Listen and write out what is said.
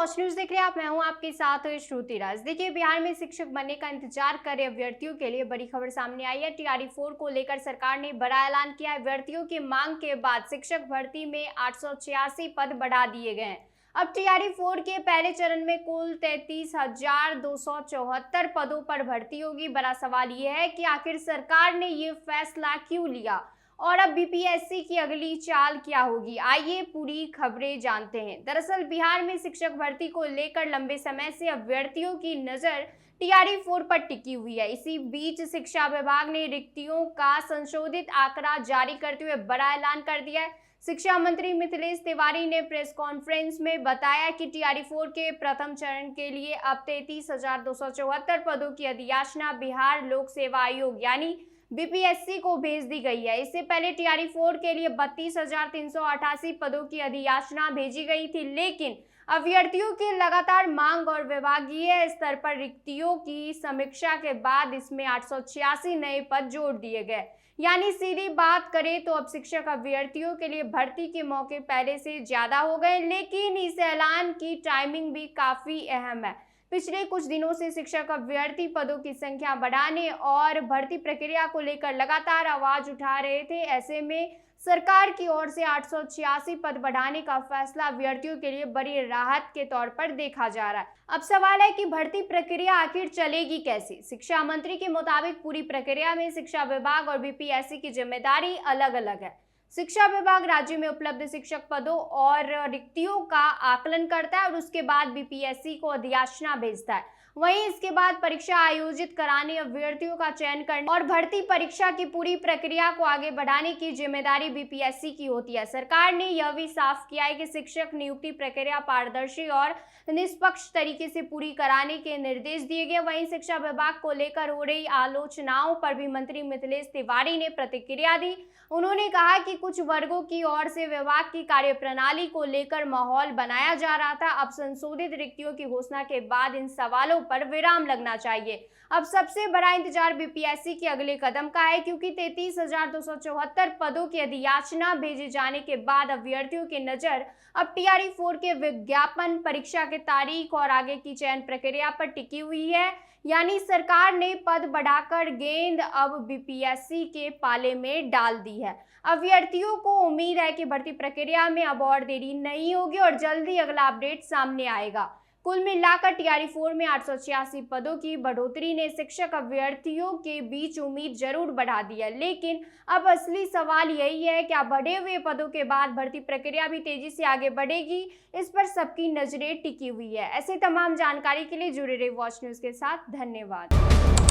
Watch news देख रहे हैं आप। मैं हूं आपके साथ श्रुति राज। देखिए, बिहार में शिक्षक बनने का इंतजार कर रहे अभ्यर्थियों के लिए बड़ी खबर सामने आई है। टीआरई 4 को लेकर सरकार ने बड़ा ऐलान किया है। अभ्यर्थियों की मांग के बाद शिक्षक भर्ती में 886 पद बढ़ा दिए गए हैं। अब टीआरई 4 के पहले चरण में कुल 33,274 पदों पर भर्ती होगी। बड़ा सवाल यह है कि आखिर सरकार ने ये फैसला क्यों लिया और अब बीपीएससी की अगली चाल क्या होगी। आइए पूरी खबरें जानते हैं। दरअसल बिहार में शिक्षक भर्ती को लेकर लंबे समय से अभ्यर्थियों की नजर टीआरई 4 पर टिकी हुई है। इसी बीच शिक्षा विभाग ने रिक्तियों का संशोधित आंकड़ा जारी करते हुए बड़ा ऐलान कर दिया है। शिक्षा मंत्री मिथिलेश तिवारी ने प्रेस कॉन्फ्रेंस में बताया कि टीआरई 4 के प्रथम चरण के लिए अब 33,274 पदों की अधियाचना बिहार लोक सेवा आयोग यानी बीपीएससी को भेज दी गई है। इससे पहले टीआरई 4 के लिए 32,388 पदों की अधियाचना भेजी गई थी, लेकिन अभ्यर्थियों की लगातार मांग और विभागीय स्तर पर रिक्तियों की समीक्षा के बाद इसमें 886 नए पद जोड़ दिए गए। यानी सीधी बात करें तो अब शिक्षक अभ्यर्थियों के लिए भर्ती के मौके पहले से ज्यादा हो गए, लेकिन इस ऐलान की टाइमिंग भी काफी अहम है। पिछले कुछ दिनों से शिक्षक अभ्यर्थी पदों की संख्या बढ़ाने और भर्ती प्रक्रिया को लेकर लगातार आवाज उठा रहे थे। ऐसे में सरकार की ओर से 886 पद बढ़ाने का फैसला अभ्यर्थियों के लिए बड़ी राहत के तौर पर देखा जा रहा है। अब सवाल है कि भर्ती प्रक्रिया आखिर चलेगी कैसे। शिक्षा मंत्री के मुताबिक पूरी प्रक्रिया में शिक्षा विभाग और बीपीएससी की जिम्मेदारी अलग अलग है। शिक्षा विभाग राज्य में उपलब्ध शिक्षक पदों और रिक्तियों का आकलन करता है और उसके बाद बीपीएससी को अधियाचना भेजता है। वहीं इसके बाद परीक्षा आयोजित कराने, अभ्यर्थियों का चयन करने और भर्ती परीक्षा की पूरी प्रक्रिया को आगे बढ़ाने की जिम्मेदारी बीपीएससी की होती है। सरकार ने यह भी साफ किया है कि शिक्षक नियुक्ति प्रक्रिया पारदर्शी और निष्पक्ष तरीके से पूरी कराने के निर्देश दिए गए। वहीं शिक्षा विभाग को लेकर हो रही आलोचनाओं पर भी मंत्री मिथिलेश तिवारी ने प्रतिक्रिया दी। उन्होंने कहा कि कुछ वर्गों की ओर से विभाग की कार्यप्रणाली को लेकर माहौल बनाया जा रहा था। अब संशोधित रिक्तियों की घोषणा के बाद इन सवालों पर विराम लगना चाहिए। अब सबसे बड़ा इंतजार बीपीएससी के अगले कदम का है, क्योंकि 33,274 पदों की अधियाचना भेजे जाने के बाद अभ्यर्थियों की नजर अब टीआरई 4 के विज्ञापन, परीक्षा की तारीख और आगे की चयन प्रक्रिया पर टिकी हुई है। यानी सरकार ने पद बढ़ाकर गेंद अब बीपीएससी के पाले में डाल दी है। अभ्यर्थियों को उम्मीद है कि भर्ती प्रक्रिया में अब और देरी नहीं होगी और जल्दी अगला अपडेट सामने आएगा। कुल मिलाकर टीआरई 4 में 886 पदों की बढ़ोतरी ने शिक्षक अभ्यर्थियों के बीच उम्मीद जरूर बढ़ा दी है, लेकिन अब असली सवाल यही है कि बढ़े हुए पदों के बाद भर्ती प्रक्रिया भी तेजी से आगे बढ़ेगी। इस पर सबकी नजरें टिकी हुई है। ऐसे तमाम जानकारी के लिए जुड़े रहिए वॉच न्यूज के साथ। धन्यवाद।